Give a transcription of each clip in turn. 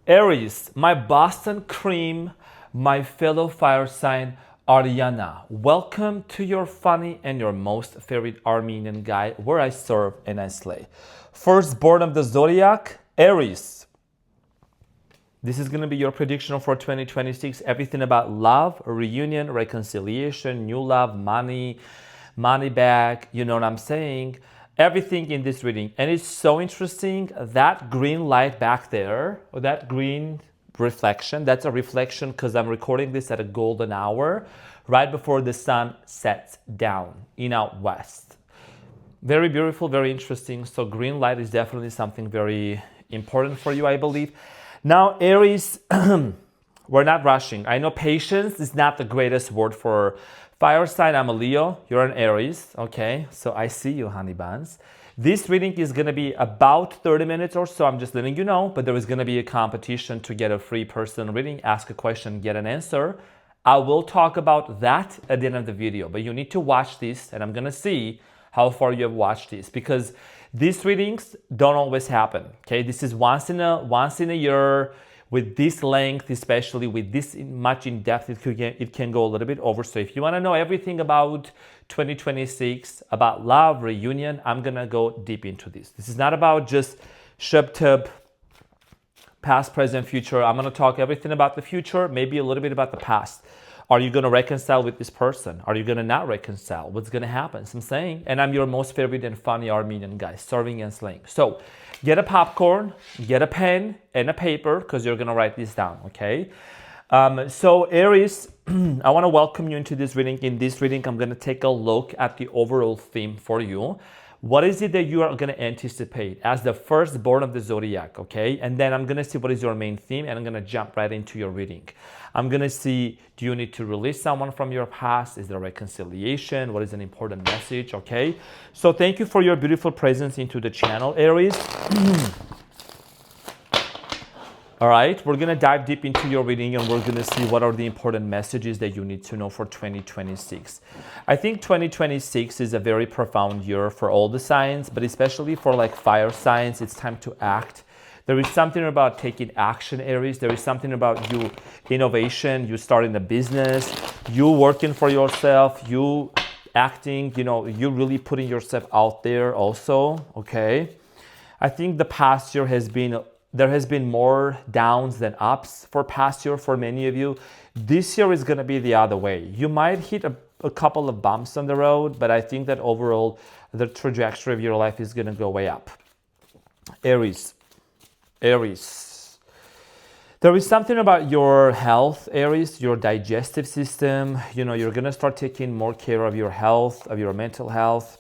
Aries, my Boston cream, my fellow fire sign, Ariana. Welcome to your funny and your most favorite Armenian guy where I serve and I slay. Firstborn of the zodiac, Aries. This is going to be your prediction for 2026. Everything about love, reunion, reconciliation, new love, money back, you know what I'm saying? Everything in this reading. And it's so interesting, that green light back there, or that green reflection, that's a reflection because I'm recording this at a golden hour, right before the sun sets down in out west. Very beautiful, very interesting. So green light is definitely something very important for you, I believe. Now, Aries, we're not rushing. I know patience is not the greatest word for fire sign. I'm a Leo, you're an Aries, okay? So I see you, honey buns. This reading is gonna be about 30 minutes or so, I'm just letting you know, but there is gonna be a competition to get a free personal reading, ask a question, get an answer. I will talk about that at the end of the video, but you need to watch this and I'm gonna see how far you have watched this because these readings don't always happen, okay? This is once in a year. With this length, especially with this much in depth, it can go a little bit over. So if you want to know everything about 2026, about love, reunion, I'm going to go deep into this. This is not about just shub-tub, past, present, future. I'm going to talk everything about the future, maybe a little bit about the past. Are you going to reconcile with this person? Are you going to not reconcile? What's going to happen? So I'm saying, and I'm your most favorite and funny Armenian guy, serving and slaying. So get a popcorn, get a pen and a paper because you're going to write this down, okay? So Aries, I want to welcome you into this reading. In this reading, I'm going to take a look at the overall theme for you. What is it that you are going to anticipate as the firstborn of the zodiac, okay? And then I'm going to see what is your main theme and I'm going to jump right into your reading. I'm going to see, do you need to release someone from your past? Is there reconciliation? What is an important message, okay? So thank you for your beautiful presence into the channel, Aries. All right, we're going to dive deep into your reading and we're going to see what are the important messages that you need to know for 2026. I think 2026 is a very profound year for all the signs, but especially for like fire signs, it's time to act. There is something about taking action, Aries. There is something about you, innovation, you starting a business, you working for yourself, you acting, you know, you really putting yourself out there also, okay? I think the past year there has been more downs than ups for past year for many of you. This year is going to be the other way. You might hit a couple of bumps on the road, but I think that overall the trajectory of your life is going to go way up. Aries. There is something about your health, Aries, your digestive system. You know, you're going to start taking more care of your health, of your mental health.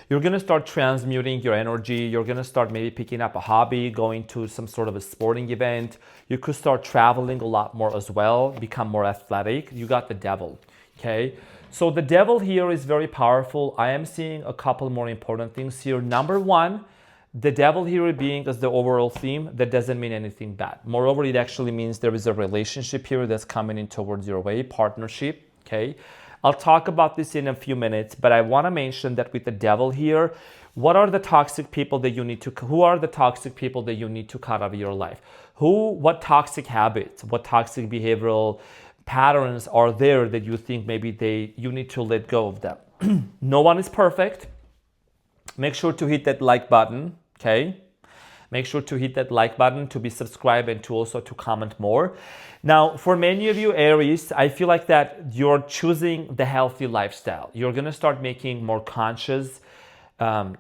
You're going to start transmuting your energy. You're going to start maybe picking up a hobby, going to some sort of a sporting event. You could start traveling a lot more as well, become more athletic. You got the devil, okay? So the devil here is very powerful. I am seeing a couple more important things here. Number one, the devil here being as the overall theme, that doesn't mean anything bad. Moreover, it actually means there is a relationship here that's coming in towards your way, partnership, okay? I'll talk about this in a few minutes, but I want to mention that with the devil here, who are the toxic people that you need to cut out of your life? What toxic habits, what toxic behavioral patterns are there that you think maybe you need to let go of them? No one is perfect. Make sure to hit that like button, okay? Make sure to hit that like button to be subscribed and to also to comment more. Now, for many of you Aries, I feel like that you're choosing the healthy lifestyle. You're going to start making more conscious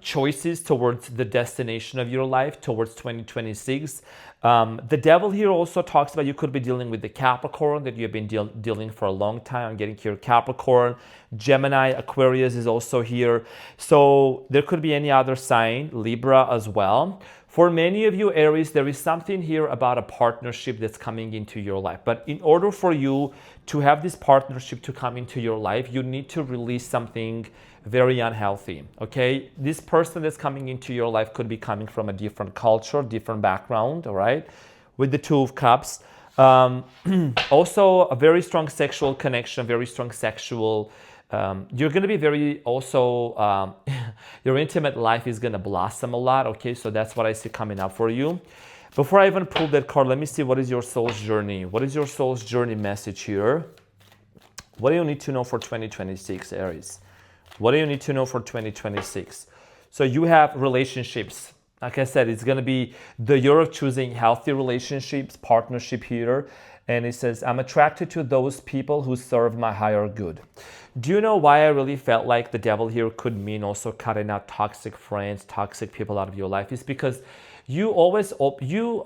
choices towards the destination of your life, towards 2026. The devil here also talks about you could be dealing with the Capricorn that you've been dealing for a long time. I'm getting here Capricorn, Gemini, Aquarius is also here. So there could be any other sign, Libra as well. For many of you Aries, there is something here about a partnership that's coming into your life. But in order for you to have this partnership to come into your life, you need to release something very unhealthy, okay? This person that's coming into your life could be coming from a different culture, different background, all right? With the Two of Cups. Also a very strong sexual connection, very strong sexual you're going to be very your intimate life is going to blossom a lot, okay? So that's what I see coming up for you. Before I even pull that card, let me see what is your soul's journey. What is your soul's journey message here? What do you need to know for 2026, Aries? What do you need to know for 2026? So you have relationships. Like I said, it's going to be the year of choosing healthy relationships, partnership here. And it says, I'm attracted to those people who serve my higher good. Do you know why I really felt like the devil here could mean also cutting out toxic friends, toxic people out of your life? It's because you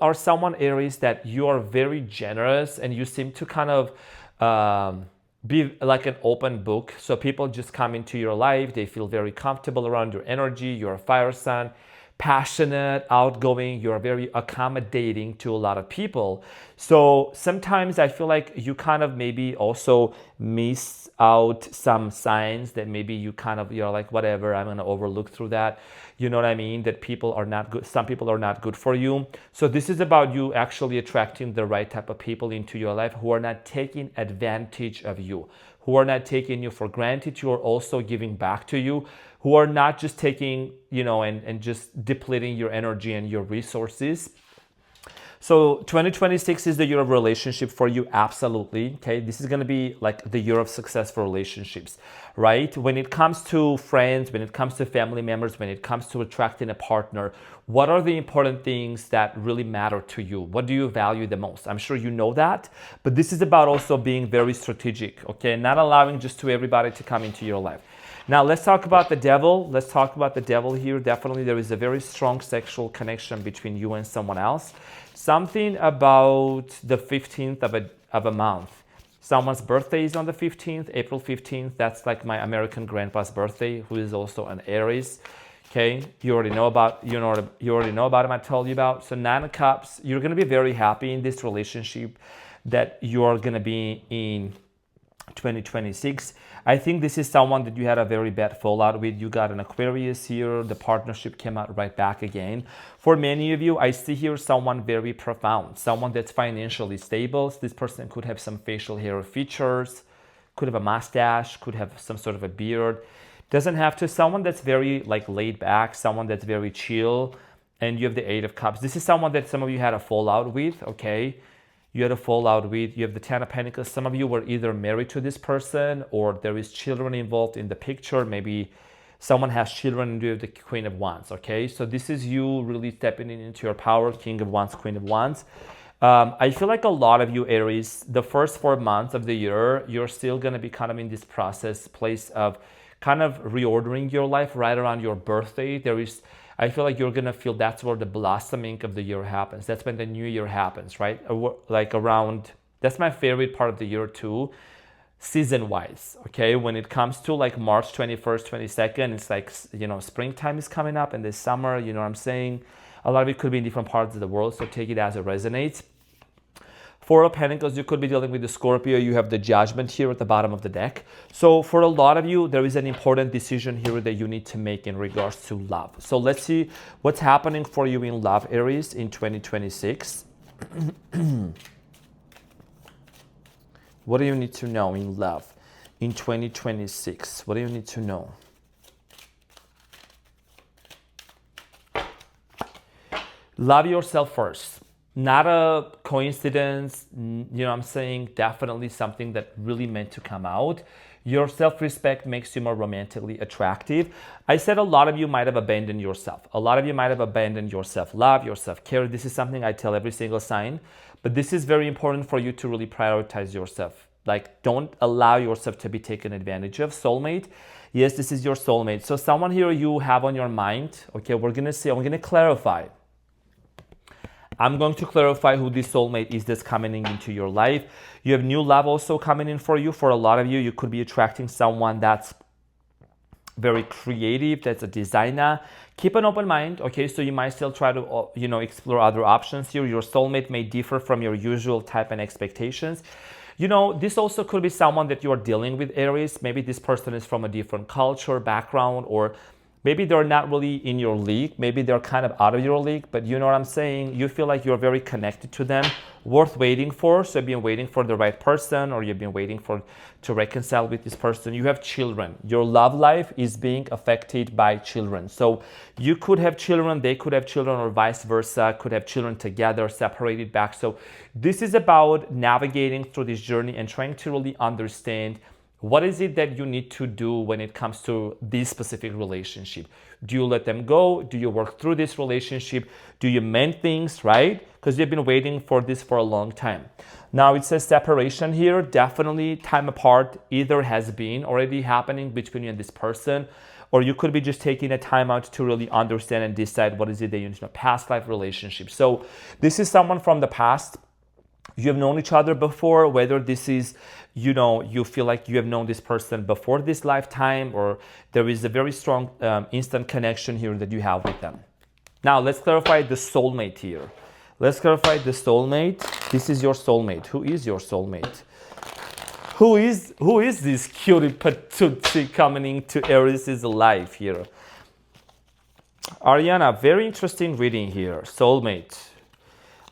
are someone, Aries, that you are very generous and you seem to kind of be like an open book. So people just come into your life. They feel very comfortable around your energy. You're a fire sign, passionate, outgoing. You're very accommodating to a lot of people. So sometimes I feel like you kind of maybe also miss out some signs that maybe you're like, whatever, I'm going to overlook through that. You know what I mean? That people are not good. Some people are not good for you. So this is about you actually attracting the right type of people into your life who are not taking advantage of you, who are not taking you for granted, who are also giving back to you, who are not just taking, and just depleting your energy and your resources. So 2026 is the year of relationship for you, absolutely. Okay, this is going to be like the year of successful relationships, right? When it comes to friends, when it comes to family members, when it comes to attracting a partner, what are the important things that really matter to you? What do you value the most? I'm sure you know that, but this is about also being very strategic, okay? Not allowing just to everybody to come into your life. Now, let's talk about the devil. Let's talk about the devil here. Definitely, there is a very strong sexual connection between you and someone else. Something about the 15th of a month. Someone's birthday is on the 15th, April 15th. That's like my American grandpa's birthday, who is also an Aries. Okay, you already know about him. I told you about. So 9 of Cups. You're going to be very happy in this relationship that you are going to be in 2026. I think this is someone that you had a very bad fallout with. You got an Aquarius here. The partnership came out right back again. For many of you, I see here someone very profound, someone that's financially stable. So this person could have some facial hair features, could have a mustache, could have some sort of a beard. Doesn't have to. Someone that's very like laid back, someone that's very chill. And you have the 8 of Cups. This is someone that some of you had a fallout with, okay? You had a fallout with. You have the 10 of Pentacles. Some of you were either married to this person or there is children involved in the picture. Maybe someone has children and you have the Queen of Wands, okay? So this is you really stepping into your power, King of Wands, Queen of Wands. I feel like a lot of you, Aries, the first 4 months of the year, you're still going to be kind of in this place of kind of reordering your life right around your birthday. I feel like you're going to feel that's where the blossoming of the year happens. That's when the new year happens, right? Like around, that's my favorite part of the year too, season-wise, okay? When it comes to like March 21st, 22nd, it's like, springtime is coming up and this summer, you know what I'm saying? A lot of it could be in different parts of the world, so take it as it resonates. 4 of Pentacles, you could be dealing with the Scorpio. You have the Judgment here at the bottom of the deck. So for a lot of you, there is an important decision here that you need to make in regards to love. So let's see what's happening for you in love, Aries, in 2026. What do you need to know in love in 2026? What do you need to know? Love yourself first. Not a coincidence, what I'm saying? Definitely something that really meant to come out. Your self-respect makes you more romantically attractive. I said a lot of you might have abandoned yourself. A lot of you might have abandoned your self-love, your self-care. This is something I tell every single sign. But this is very important for you to really prioritize yourself. Like, don't allow yourself to be taken advantage of. Soulmate. Yes, this is your soulmate. So someone here you have on your mind. Okay, I'm going to clarify. I'm going to clarify who this soulmate is that's coming into your life. You have new love also coming in for you. For a lot of you, you could be attracting someone that's very creative, that's a designer. Keep an open mind, okay? So you might still try to, explore other options here. Your soulmate may differ from your usual type and expectations. This also could be someone that you are dealing with, Aries. Maybe this person is from a different culture, background, or Maybe they're not really in your league. Maybe they're kind of out of your league, but you know what I'm saying? You feel like you're very connected to them, worth waiting for. So you've been waiting for the right person, or you've been waiting to reconcile with this person. You have children. Your love life is being affected by children. So you could have children, they could have children, or vice versa, could have children together, separated back. So this is about navigating through this journey and trying to really understand what is it that you need to do when it comes to this specific relationship. Do you let them go? Do you work through this relationship? Do you mend things, right? Because you've been waiting for this for a long time. Now it says separation here. Definitely time apart either has been already happening between you and this person, or you could be just taking a time out to really understand and decide what is it that you need to know. Past life relationship. So this is someone from the past. You have known each other before, whether this is, you feel like you have known this person before this lifetime, or there is a very strong instant connection here that you have with them. Now, let's clarify the soulmate here. Let's clarify the soulmate. This is your soulmate. Who is your soulmate? Who is this cutie patootie coming into Aries' life here? Ariana, very interesting reading here. Soulmate.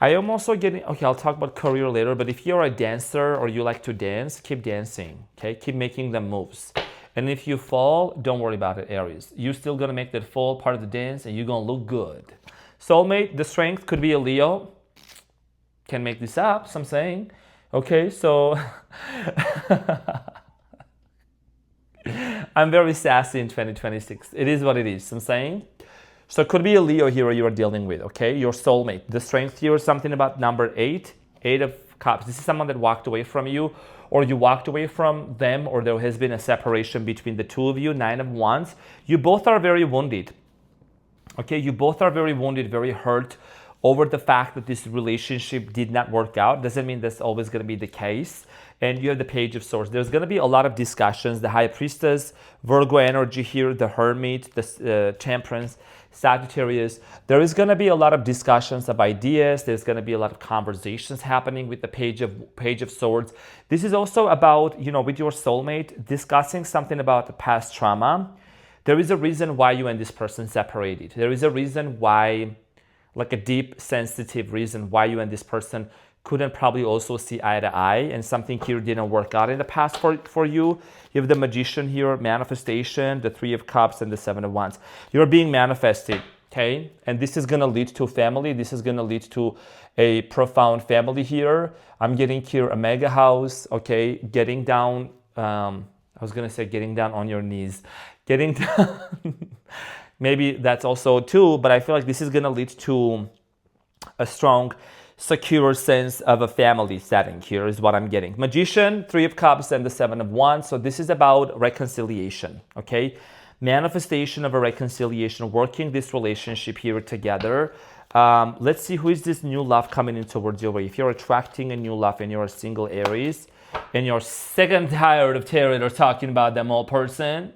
I am also getting, okay, I'll talk about career later, but if you're a dancer or you like to dance, keep dancing, okay? Keep making them moves. And if you fall, don't worry about it, Aries. You're still gonna make that fall part of the dance and you're gonna look good. Soulmate, the strength could be a Leo. Can make this up, so I'm saying. Okay, so I'm very sassy in 2026. It is what it is, so I'm saying. So it could be a Leo here you are dealing with, okay? Your soulmate. The strength here is something about number 8, 8 of Cups. This is someone that walked away from you, or you walked away from them, or there has been a separation between the two of you, 9 of Wands. You both are very wounded, okay? You both are very wounded, very hurt over the fact that this relationship did not work out. Doesn't mean that's always going to be the case. And you have the Page of Swords. There's going to be a lot of discussions. The High Priestess, Virgo energy here, the Hermit, the Temperance, Sagittarius. There is going to be a lot of discussions of ideas. There's going to be a lot of conversations happening with the Page of Swords. This is also about, with your soulmate, discussing something about the past trauma. There is a reason why you and this person separated. There is a reason why, like a deep, sensitive reason why you and this person couldn't probably also see eye to eye, and something here didn't work out in the past for you. You have the Magician here, manifestation, the 3 of Cups, and the 7 of Wands. You're being manifested, okay? And this is going to lead to family. This is going to lead to a profound family here. I'm getting here a mega house, okay? Getting down, I was going to say getting down on your knees. Getting down, maybe that's also too, but I feel like this is going to lead to a strong, secure sense of a family setting here is what I'm getting. Magician, 3 of Cups, and the 7 of Wands. So this is about reconciliation, okay? Manifestation of a reconciliation, working this relationship here together. Let's see who is this new love coming in towards your way. If you're attracting a new love and you're a single Aries and you're sick and tired of tarot or talking about them all person,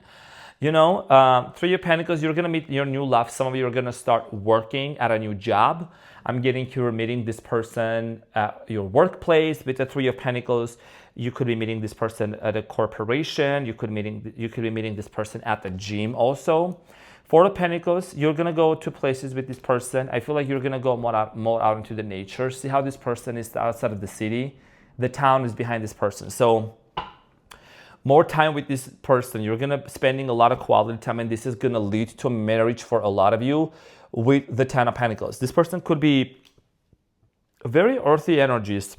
3 of Pentacles, you're going to meet your new love. Some of you are going to start working at a new job. I'm getting you're meeting this person at your workplace with the 3 of Pentacles. You could be meeting this person at a corporation. You could be meeting this person at the gym also. 4 of Pentacles, you're going to go to places with this person. I feel like you're going to go more out into the nature. See how this person is outside of the city. The town is behind this person. So more time with this person. You're going to spending a lot of quality time, and this is going to lead to a marriage for a lot of you with the 10 of Pentacles. This person could be very earthy energies.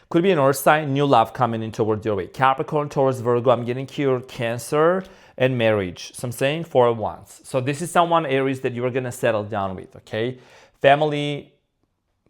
Could be an earth sign, new love coming in towards your way. Capricorn, Taurus, Virgo, I'm getting here, Cancer, and marriage. So I'm saying 4 of Wands. So this is someone, Aries, that you're going to settle down with, okay? Family,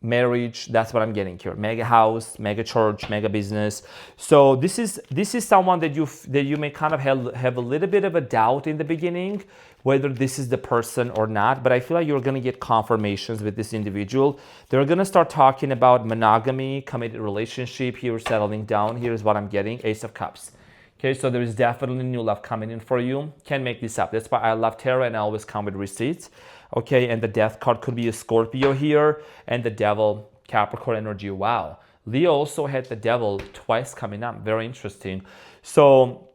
marriage, that's what I'm getting here. Mega house, mega church, mega business. So this is someone that you may kind of have a little bit of a doubt in the beginning whether this is the person or not, but I feel like you're going to get confirmations with this individual. They're going to start talking about monogamy, committed relationship here, settling down. Here's what I'm getting, Ace of Cups. Okay, so there is definitely new love coming in for you. Can't make this up. That's why I love tarot and I always come with receipts. Okay, and the Death card could be a Scorpio here, and the Devil, Capricorn energy. Wow. Leo also had the Devil twice coming up. Very interesting. So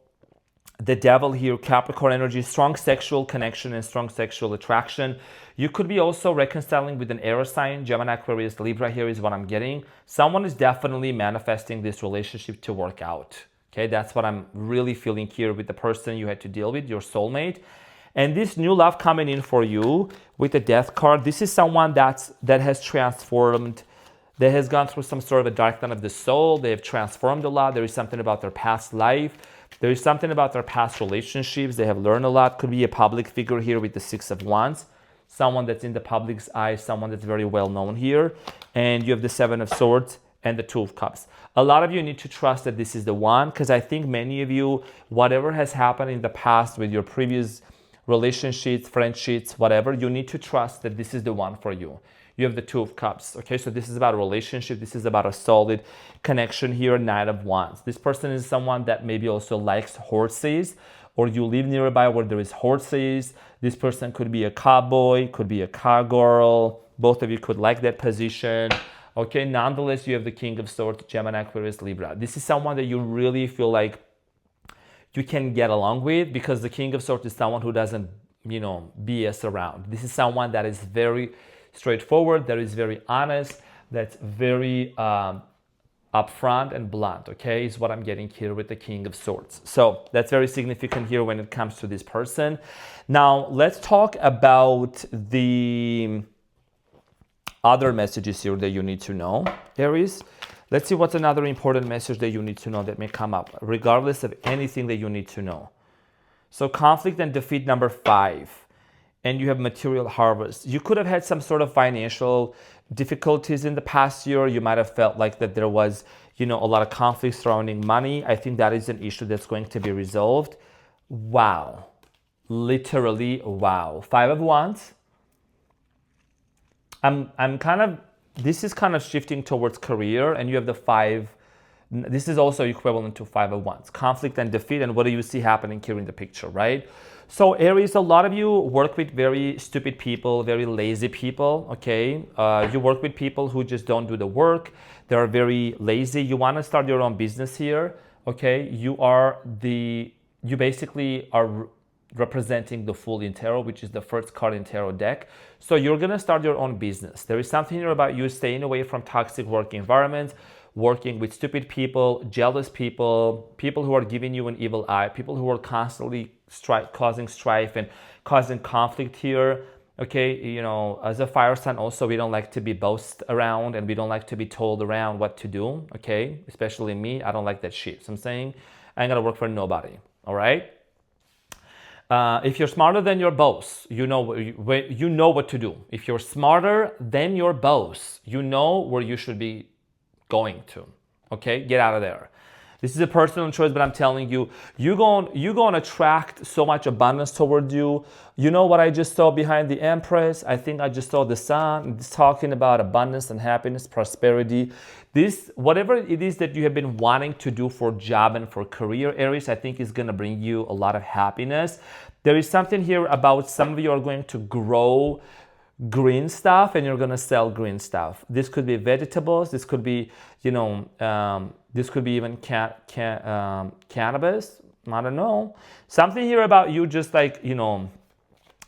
the devil here, Capricorn energy, strong sexual connection and strong sexual attraction. You could be also reconciling with an air sign. Gemini, Aquarius, Libra here is what I'm getting. Someone is definitely manifesting this relationship to work out. Okay, that's what I'm really feeling here with the person you had to deal with, your soulmate. And this new love coming in for you with the Death card, this is someone that has transformed, that has gone through some sort of a dark night of the soul. They have transformed a lot. There is something about their past life. There is something about their past relationships. They have learned a lot. Could be a public figure here with the Six of Wands. Someone that's in the public's eye, someone that's very well known here. And you have the Seven of Swords and the Two of Cups. A lot of you need to trust that this is the one, because I think many of you, whatever has happened in the past with your previous relationships, friendships, whatever, you need to trust that this is the one for you. You have the Two of Cups, okay? So this is about a relationship. This is about a solid connection here, Knight of Wands. This person is someone that maybe also likes horses, or you live nearby where there is horses. This person could be a cowboy, could be a cowgirl. Both of you could like that position. Okay, nonetheless, you have the King of Swords, Gemini, Aquarius, Libra. This is someone that you really feel like you can get along with, because the King of Swords is someone who doesn't, BS around. This is someone that is very straightforward, that is very honest, that's very upfront and blunt, okay, is what I'm getting here with the King of Swords. So that's very significant here when it comes to this person. Now, let's talk about the other messages here that you need to know, Aries. Let's see what's another important message that you need to know that may come up, regardless of anything that you need to know. So conflict and defeat, number 5. And you have material harvest. You could have had some sort of financial difficulties in the past year. You might have felt like that there was, a lot of conflict surrounding money. I think that is an issue that's going to be resolved. Wow. Literally, wow. 5 of Wands. This is kind of shifting towards career, and you have the 5. This is also equivalent to 5 of Wands. Conflict and defeat, and what do you see happening here in the picture, right? So Aries, a lot of you work with very stupid people, very lazy people, okay? You work with people who just don't do the work. They're very lazy. You want to start your own business here, okay? You basically are representing the Fool in Tarot, which is the first card in Tarot deck. So you're going to start your own business. There is something here about you staying away from toxic work environments, working with stupid people, jealous people, people who are giving you an evil eye, people who are constantly causing strife and causing conflict here. Okay, as a fire sign also, we don't like to be bossed around, and we don't like to be told around what to do, okay? Especially me, I don't like that shit. So I'm saying I ain't gonna work for nobody, all right? If you're smarter than your boss, you know what to do. If you're smarter than your boss, you know where you should be going to, okay? Get out of there. This is a personal choice, but I'm telling you, you're going to attract so much abundance towards you. You know what I just saw behind the Empress? I think I just saw the sun. It's talking about abundance and happiness, prosperity. This, whatever it is that you have been wanting to do for job and for career, Aries, I think is going to bring you a lot of happiness. There is something here about some of you are going to grow green stuff, and you're going to sell green stuff. This could be vegetables. This could be, this could be even cannabis. I don't know. Something here about you just like,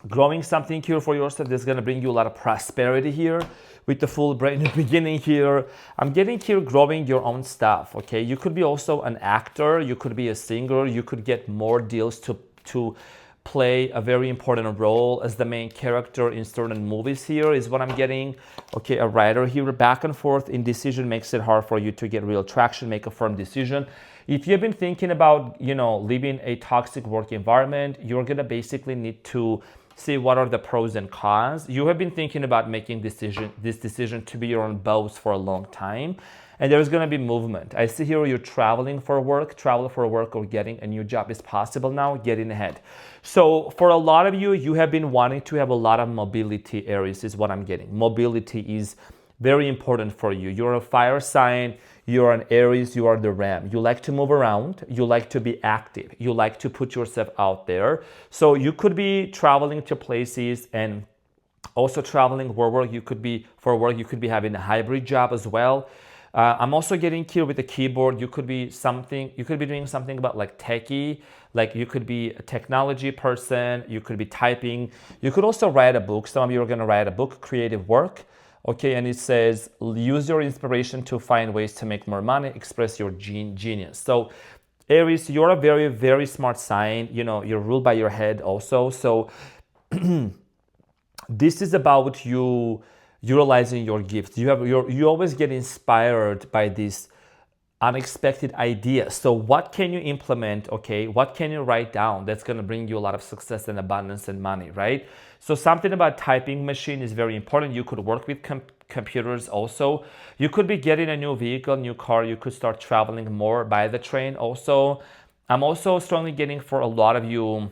growing something here for yourself that's going to bring you a lot of prosperity here with the full brain in the beginning here. I'm getting here growing your own stuff, okay? You could be also an actor. You could be a singer. You could get more deals to play a very important role as the main character in certain movies here is what I'm getting. Okay, a writer here, back and forth indecision makes it hard for you to get real traction, make a firm decision. If you've been thinking about, leaving a toxic work environment, you're gonna basically need to see what are the pros and cons. You have been thinking about making this decision to be your own boss for a long time. And there's going to be movement. I see here you're travel for work or getting a new job is possible now, getting ahead. So for a lot of you, you have been wanting to have a lot of mobility, Aries, is what I'm getting. Mobility is very important for you. You're a fire sign, you're an Aries, you are the Ram. You like to move around, you like to be active, you like to put yourself out there. So you could be traveling to places and also traveling for work. You could be having a hybrid job as well. I'm also getting here with the keyboard. You could be doing something about like techie, like you could be a technology person, you could be typing, you could also write a book. Some of you are going to write a book, creative work. Okay, and it says, use your inspiration to find ways to make more money, express your genius. So Aries, you're a very, very smart sign. You know, you're ruled by your head also. So this is about you utilizing your gifts. You always get inspired by this unexpected ideas. So what can you implement, okay? What can you write down that's going to bring you a lot of success and abundance and money, right? So something about typing machine is very important. You could work with computers also. You could be getting a new vehicle, new car. You could start traveling more by the train also. I'm also strongly getting for a lot of you,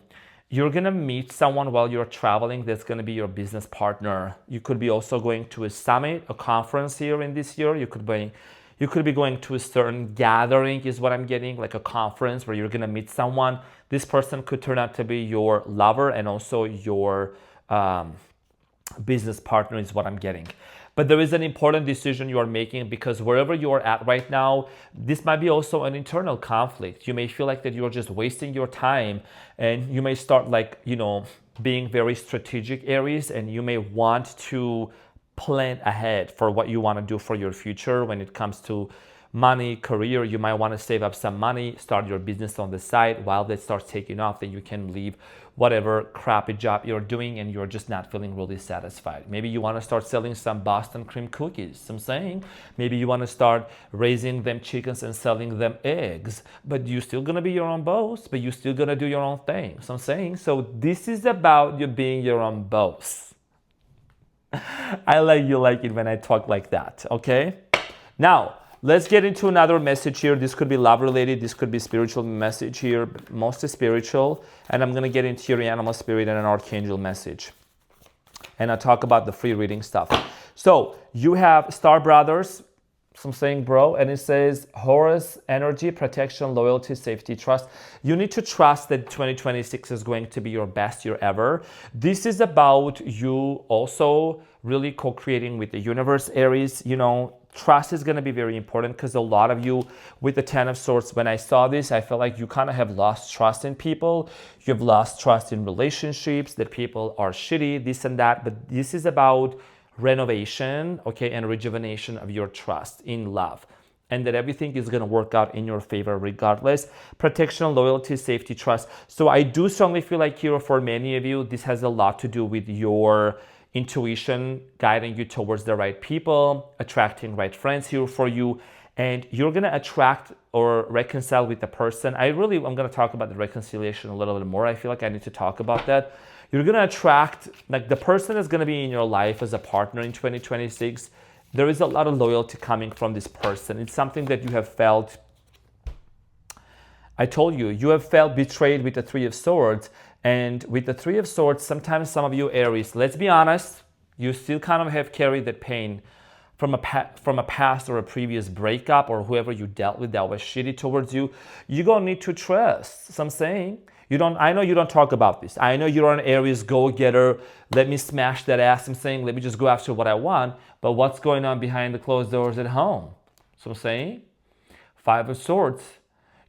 you're going to meet someone while you're traveling that's going to be your business partner. You could be also going to a summit, a conference here in this year. You could be going to a certain gathering is what I'm getting, like a conference where you're going to meet someone. This person could turn out to be your lover and also your business partner is what I'm getting. But there is an important decision you are making because wherever you are at right now, this might be also an internal conflict. You may feel like that you're just wasting your time and you may start being very strategic, Aries, and you may want to plan ahead for what you want to do for your future when it comes to money, career. You might want to save up some money, start your business on the side. While that starts taking off, then you can leave whatever crappy job you're doing and you're just not feeling really satisfied. Maybe you want to start selling some Boston cream cookies. I'm saying maybe you want to start raising them chickens and selling them eggs, but you're still going to be your own boss, but you're still going to do your own thing. So I'm saying, so this is about you being your own boss. I like it when I talk like that, okay? Now, let's get into another message here. This could be love related. This could be spiritual message here, but mostly spiritual. And I'm going to get into your animal spirit and an archangel message. And I'll talk about the free reading stuff. So you have Star Brothers. So I'm saying, bro, and it says Horus, energy, protection, loyalty, safety, trust. You need to trust that 2026 is going to be your best year ever. This is about you also really co-creating with the universe, Aries. You know, trust is going to be very important because a lot of you with the 10 of Swords, when I saw this, I felt like you kind of have lost trust in people. You've lost trust in relationships, that people are shitty, this and that. But this is about renovation, okay, and rejuvenation of your trust in love, and that everything is going to work out in your favor regardless. Protection, loyalty, safety, trust. So I do strongly feel like here for many of you, this has a lot to do with your intuition guiding you towards the right people, attracting right friends here for you, and you're going to attract or reconcile with the person. I'm going to talk about the reconciliation a little bit more. I feel like I need to talk about that. You're going to attract, like the person is going to be in your life as a partner in 2026. There is a lot of loyalty coming from this person. It's something that you have felt. I told you, you have felt betrayed with the Three of Swords. And with the Three of Swords, sometimes some of you Aries, let's be honest, you still kind of have carried that pain from a past or a previous breakup, or whoever you dealt with that was shitty towards you. You're going to need to trust. So I'm saying, I know you don't talk about this. I know you're an Aries go-getter. Let me smash that ass. I'm saying, let me just go after what I want. But what's going on behind the closed doors at home? So I'm saying, Five of Swords.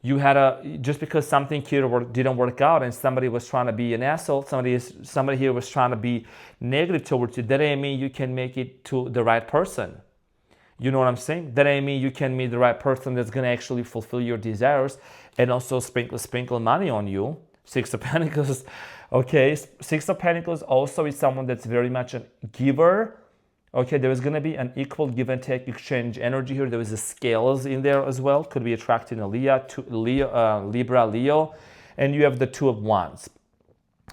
You had just because something here didn't work out and somebody was trying to be an asshole, somebody here was trying to be negative towards you, that ain't mean you can make it to the right person. You know what I'm saying? That ain't mean you can meet the right person that's going to actually fulfill your desires and also sprinkle money on you. Six of Pentacles. Okay, Six of Pentacles also is someone that's very much a giver. Okay, there is going to be an equal give and take exchange energy here. There is a scales in there as well. Could be attracting a Libra, Leo. And you have the Two of Wands.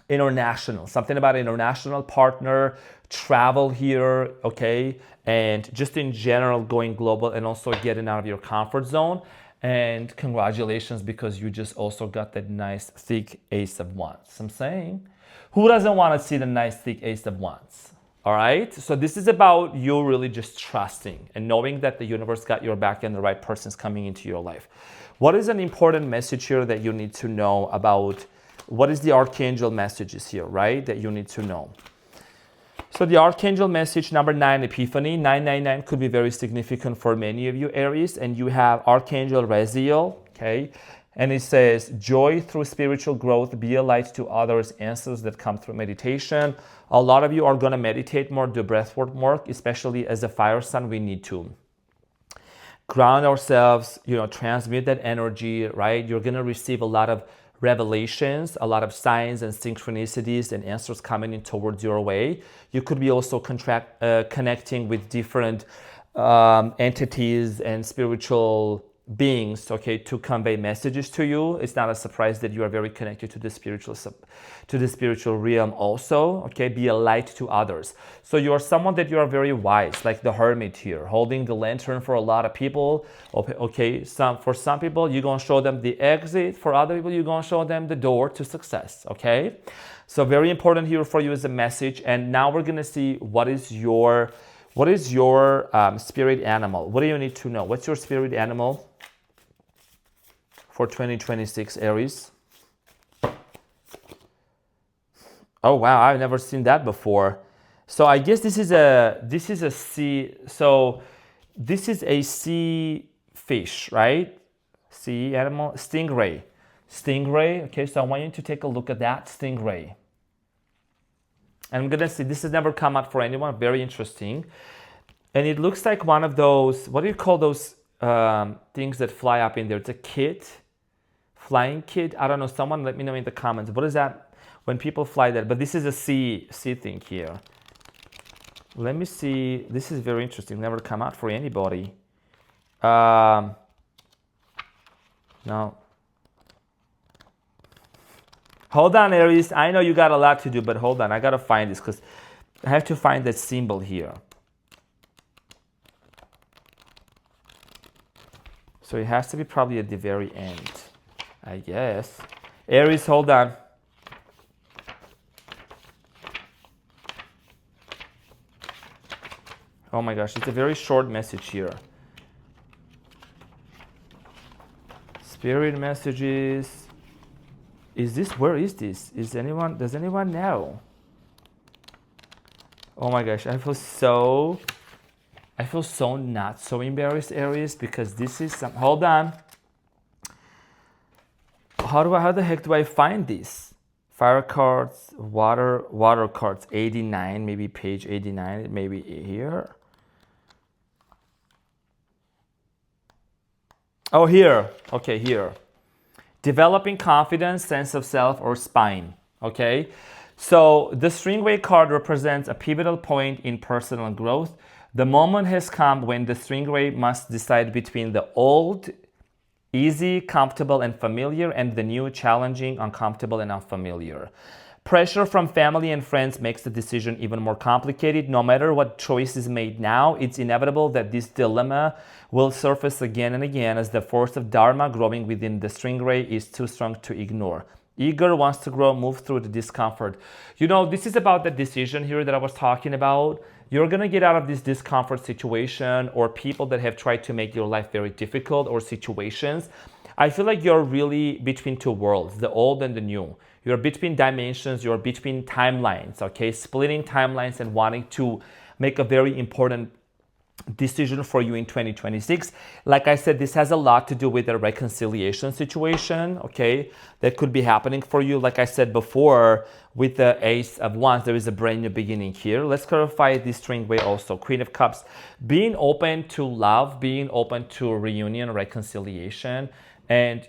International. Something about international partner, travel here, okay? And just in general, going global and also getting out of your comfort zone. And congratulations, because you just also got that nice thick Ace of Wands. I'm saying, who doesn't want to see the nice thick Ace of Wands? All right, so this is about you really just trusting and knowing that the universe got your back and the right person's coming into your life. What is an important message here that you need to know about? What is the archangel messages here, right? That you need to know. So the Archangel message number 9, Epiphany. 999 could be very significant for many of you, Aries. And you have Archangel Raziel, okay? And it says, joy through spiritual growth, be a light to others, answers that come through meditation. A lot of you are going to meditate more, do breathwork more, especially as a fire sign, we need to ground ourselves, transmute that energy, right? You're going to receive a lot of revelations, a lot of signs and synchronicities and answers coming in towards your way. You could be also connecting with different entities and spiritual beings, okay, to convey messages to you. It's not a surprise that you are very connected to the spiritual realm also, okay? Be a light to others. So you are someone that you are very wise, like the hermit here, holding the lantern for a lot of people, okay? For some people, you're gonna show them the exit. For other people, you're gonna show them the door to success, okay? So very important here for you as a message. And now we're gonna see what is your spirit animal. What do you need to know? What's your spirit animal for 2026, Aries? Oh wow, I've never seen that before. So I guess this is a sea. So this is a sea fish, right? Sea animal, stingray. Stingray. Okay, so I want you to take a look at that stingray. And I'm gonna see, this has never come out for anyone, very interesting. And it looks like one of those, what do you call those things that fly up in there? It's a kit, flying kit. I don't know, someone let me know in the comments. What is that when people fly that? But this is a sea thing here. Let me see, this is very interesting, never come out for anybody. No. Hold on, Aries. I know you got a lot to do, but hold on. I got to find this because I have to find that symbol here. So it has to be probably at the very end, I guess. Aries, hold on. Oh my gosh, it's a very short message here. Spirit messages. Is this, where is this? Does anyone know? Oh my gosh, I feel so not so embarrassed, Aries, because this is some, hold on. How the heck do I find this? Fire cards, water cards, 89, maybe page 89, maybe here. Oh, here, okay, here. Developing confidence, sense of self, or spine, okay? So the Stringray card represents a pivotal point in personal growth. The moment has come when the Stringray must decide between the old, easy, comfortable, and familiar, and the new, challenging, uncomfortable, and unfamiliar. Pressure from family and friends makes the decision even more complicated. No matter what choice is made now, it's inevitable that this dilemma will surface again and again as the force of Dharma growing within the Stringray is too strong to ignore. Eager wants to grow, move through the discomfort. This is about the decision here that I was talking about. You're going to get out of this discomfort situation or people that have tried to make your life very difficult or situations. I feel like you're really between two worlds, the old and the new. You're between dimensions, you're between timelines, okay? Splitting timelines and wanting to make a very important decision for you in 2026. Like I said, this has a lot to do with the reconciliation situation, okay? That could be happening for you. Like I said before, with the Ace of Wands, there is a brand new beginning here. Let's clarify this Stringray also. Queen of Cups, being open to love, being open to reunion, reconciliation, and,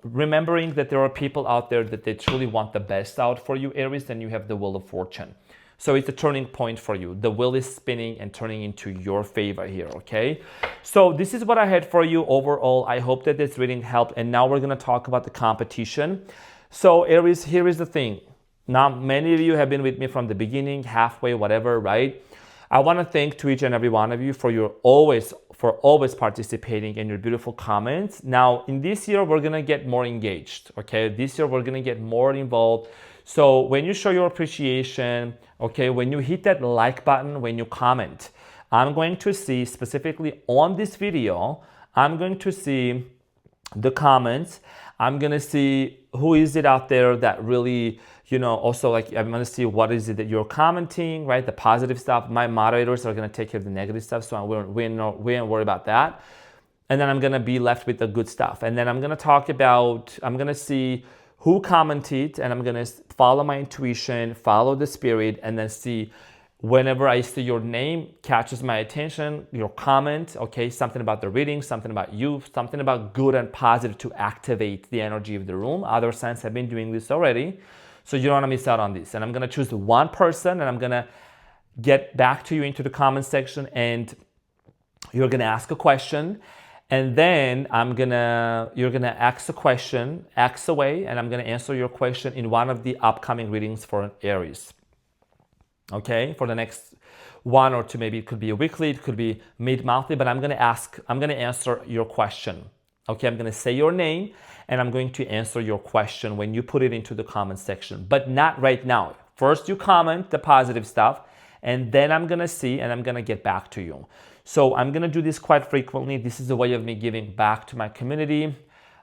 remembering that there are people out there that they truly want the best out for you, Aries, and you have the Wheel of Fortune. So it's a turning point for you. The wheel is spinning and turning into your favor here, okay? So this is what I had for you overall. I hope that this reading helped. And now we're going to talk about the competition. So Aries, here is the thing. Now, many of you have been with me from the beginning, halfway, whatever, right? I want to thank to each and every one of you for always participating in your beautiful comments. Now, in this year, we're going to get more engaged, okay? This year, we're going to get more involved. So when you show your appreciation, okay, when you hit that like button, when you comment, I'm going to see specifically on this video, I'm going to see the comments. I'm going to see who is it out there that really, Also like I'm going to see what is it that you're commenting, right? The positive stuff. My moderators are going to take care of the negative stuff, so we don't worry about that. And then I'm going to be left with the good stuff. And then I'm going to see who commented, and I'm going to follow my intuition, follow the spirit, and then see whenever I see your name catches my attention, your comment, okay, something about the reading, something about you, something about good and positive to activate the energy of the room. Other signs have been doing this already, so you don't want to miss out on this. And I'm going to choose one person, and I'm going to get back to you into the comment section, and you're going to ask a question. And then you're gonna ask a question, ask away, and I'm gonna answer your question in one of the upcoming readings for Aries. Okay, for the next one or two, maybe it could be a weekly, it could be mid-monthly, but I'm gonna answer your question. Okay, I'm gonna say your name, and I'm going to answer your question when you put it into the comment section, but not right now. First, you comment the positive stuff, and then I'm gonna see, and I'm gonna get back to you. So I'm gonna do this quite frequently. This is a way of me giving back to my community.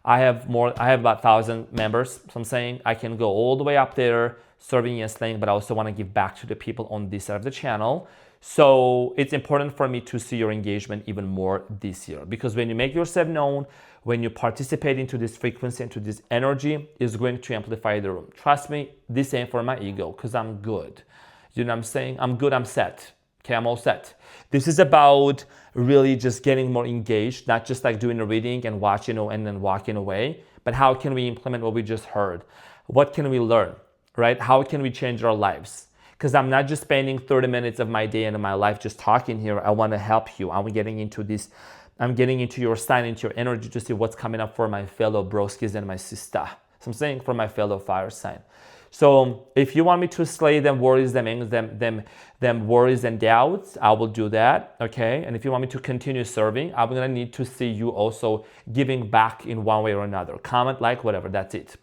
I have about 1,000 members. So I'm saying I can go all the way up there serving and slaying, but I also want to give back to the people on this side of the channel. So it's important for me to see your engagement even more this year, because when you make yourself known, when you participate into this frequency, into this energy, is going to amplify the room. Trust me, this ain't for my ego, because I'm good. You know what I'm saying? I'm good, I'm set. Okay, I'm all set. This is about really just getting more engaged, not just like doing a reading and watching and then walking away, but how can we implement what we just heard? What can we learn, right? How can we change our lives? Because I'm not just spending 30 minutes of my day and of my life just talking here. I want to help you. I'm getting into this. I'm getting into your sign, into your energy to see what's coming up for my fellow broskis and my sister. So I'm saying for my fellow fire sign. So if you want me to slay them worries, them worries and doubts, I will do that, okay? And if you want me to continue serving, I'm gonna need to see you also giving back in one way or another. Comment, like, whatever, that's it.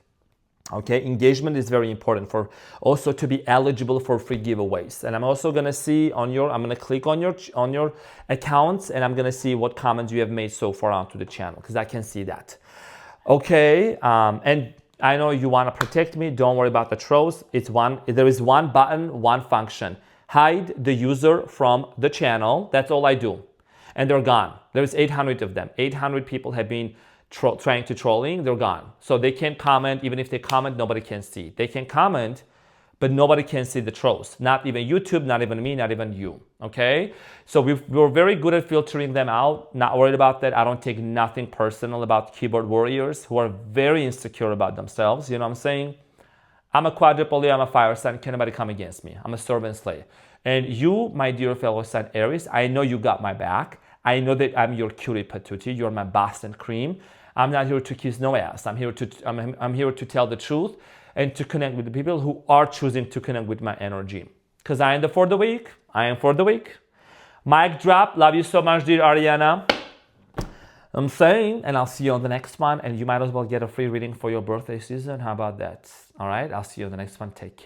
Okay, engagement is very important for also to be eligible for free giveaways. And I'm also gonna see I'm gonna click on your accounts, and I'm gonna see what comments you have made so far onto the channel, because I can see that. Okay, and I know you want to protect me. Don't worry about the trolls. There is one button, one function. Hide the user from the channel. That's all I do. And they're gone. There's 800 of them. 800 people have been trying to trolling. They're gone. So they can't comment. Even if they comment, nobody can see. They can comment, but nobody can see the trolls. Not even YouTube, not even me, not even you. Okay? So we're very good at filtering them out. Not worried about that. I don't take nothing personal about keyboard warriors who are very insecure about themselves. You know what I'm saying? I'm a quadruple Leo, I'm a fire sign. Can nobody come against me? I'm a servant slay. And you, my dear fellow sign Aries, I know you got my back. I know that I'm your cutie patootie. You're my Boston cream. I'm not here to kiss no ass. I'm here to tell the truth and to connect with the people who are choosing to connect with my energy. Because I am for the week. I am for the week. Mic drop. Love you so much, dear Ariana. I'm saying, and I'll see you on the next one. And you might as well get a free reading for your birthday season. How about that? All right. I'll see you on the next one. Take care.